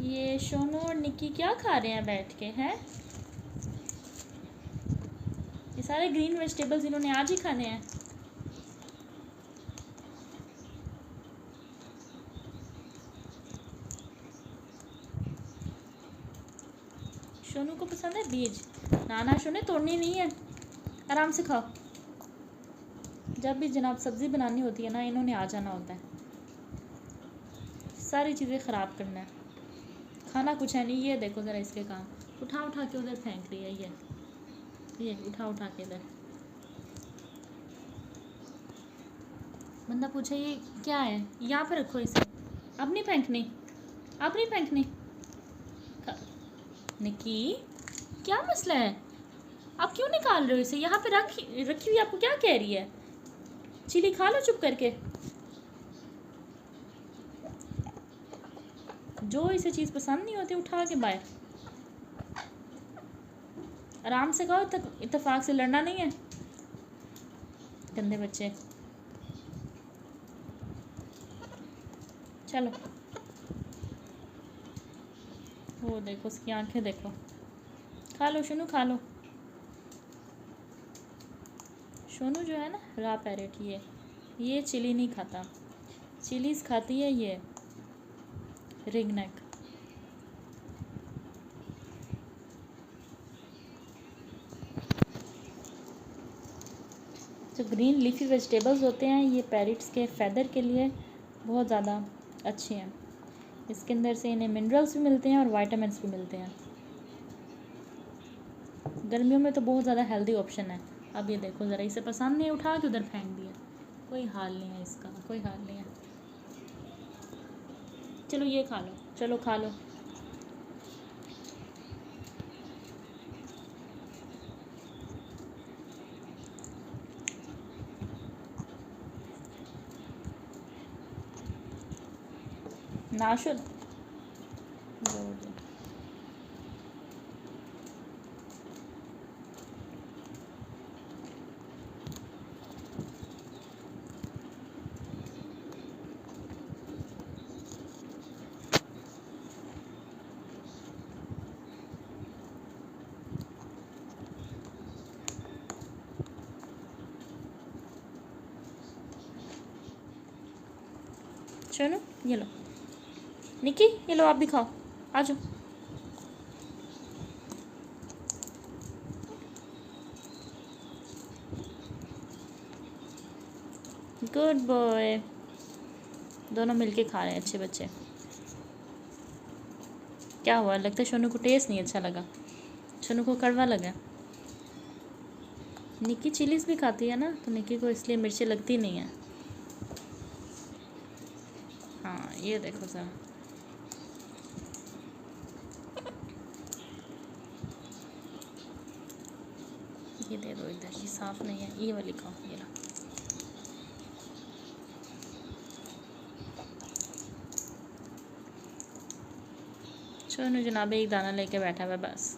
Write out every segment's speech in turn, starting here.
ये शोनो और निक्की क्या खा रहे हैं बैठ के हैं? ये सारे ग्रीन वेजिटेबल्स इन्होंने आज ही खाने हैं। शोनू को पसंद है बीज। नाना शोने तोड़नी नहीं है, आराम से खाओ। जब भी जनाब सब्ज़ी बनानी होती है ना, इन्होंने आ जाना होता है, सारी चीज़ें ख़राब करना है। खाना कुछ है नहीं। ये देखो ज़रा इसके काम, उठा उठा के उधर फेंक रही है। ये उठा उठा के इधर। बंदा पूछे ये क्या है, यहाँ पे रखो इसे। अब नहीं फेंकनी, अब नहीं फेंकनी। निक्की क्या मसला है, आप क्यों निकाल रहे हो इसे? यहाँ पे रखी हुई आपको क्या कह रही है? चिली खा लो चुप करके। जो इसे चीज़ पसंद नहीं होती उठा के बाहर। आराम से खाओ, इत्तेफाक से लड़ना नहीं है। गंदे बच्चे। चलो, वो देखो उसकी आंखें देखो। खा लो शोनू, खा लो। शोनू जो है ना रा पैरेट, ये चिली नहीं खाता। चिलीज खाती है ये रिंगनेक। जो ग्रीन लीफी वेजिटेबल्स होते हैं ये पैरेट्स के फैदर के लिए बहुत ज़्यादा अच्छे हैं। इसके अंदर से इन्हें मिनरल्स भी मिलते हैं और विटामिन्स भी मिलते हैं। गर्मियों में तो बहुत ज़्यादा हेल्दी ऑप्शन है। अब ये देखो ज़रा, इसे पसंद नहीं, उठा के उधर फेंक दिया। कोई हाल नहीं है इसका, कोई हाल नहीं है। चलो ये खा लो, चलो खा लो। नाशुद चलो, ये लो निक्की, ये लो आप भी खाओ, आ जाओ। Good boy. दोनों मिलके खा रहे हैं, अच्छे बच्चे। क्या हुआ, लगता है शोनू को टेस्ट नहीं अच्छा लगा, शोनू को कड़वा लगा। निक्की चिलीज भी खाती है ना, तो निक्की को इसलिए मिर्ची लगती नहीं है। हाँ ये देखो सर, ये दे दो इधर, ये साफ़ नहीं है, ये वाली खाओ, ये लो। शोनू जनाब एक दाना लेके बैठा हुआ बस।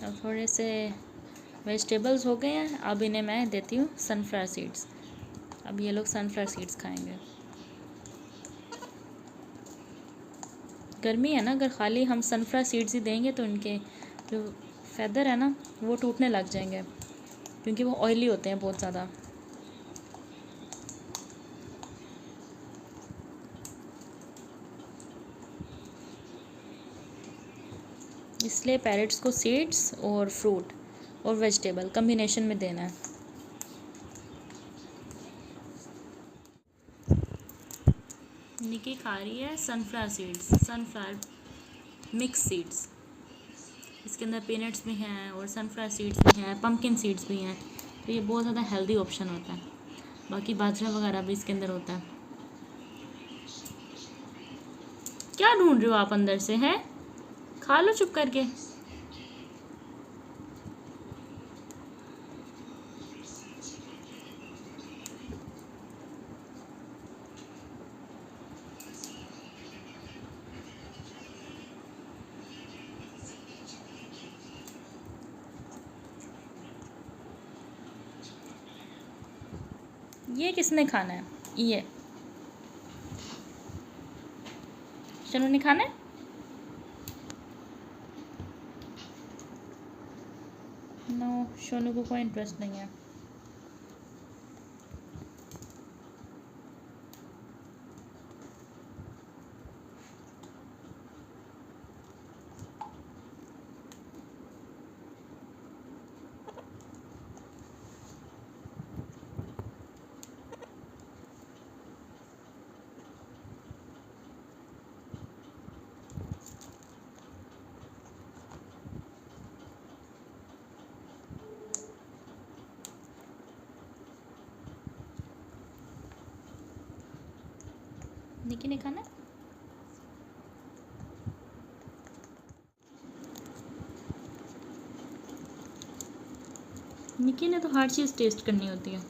अब थोड़े से वेजिटेबल्स हो गए हैं, अब इन्हें मैं देती हूँ सनफ्लावर सीड्स। अब ये लोग सनफ्लावर सीड्स खाएंगे। गर्मी है ना, अगर ख़ाली हम सनफ्लावर सीड्स ही देंगे तो इनके जो फैदर है ना वो टूटने लग जाएंगे, क्योंकि वो ऑयली होते हैं बहुत ज़्यादा। इसलिए पैरेट्स को सीड्स और फ्रूट और वेजिटेबल कम्बिनेशन में देना है। निकी खा रही है sunflower seeds, sunflower mix seeds. इसके अंदर पीनट्स भी हैं और सनफ्लावर सीड्स भी हैं, पम्पकिन सीड्स भी हैं, तो ये बहुत ज़्यादा हेल्दी ऑप्शन होता है। बाकी बाजरा वगैरह भी इसके अंदर होता है। क्या ढूंढ रहे हो आप अंदर से, हैं? खा लो चुप करके। ये किसने खाना है? ये चलो नहीं खाना है? नो, शोनू को कोई इंटरेस्ट नहीं है। निकी ने खाना है? निकी ने तो हर चीज़ टेस्ट करनी होती है।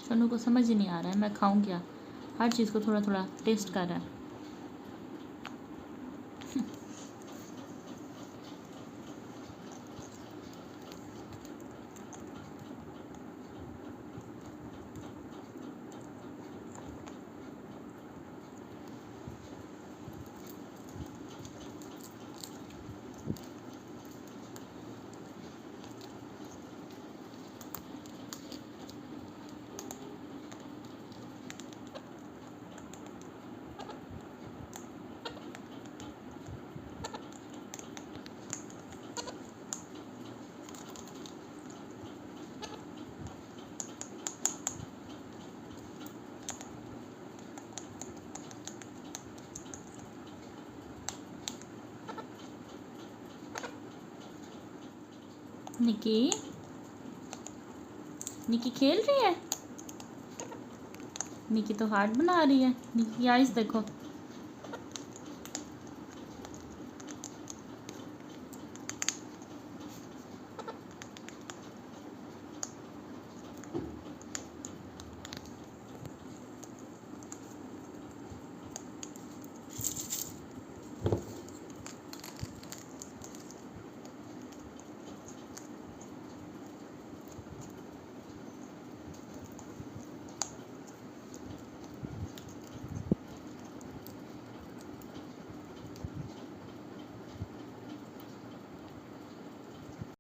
सोनू को समझ ही नहीं आ रहा है मैं खाऊं क्या, हर चीज़ को थोड़ा थोड़ा टेस्ट कर रहा है। निकी, निकी खेल रही है। निकी तो हार्ट बना रही है। निकी की आइज़ देखो।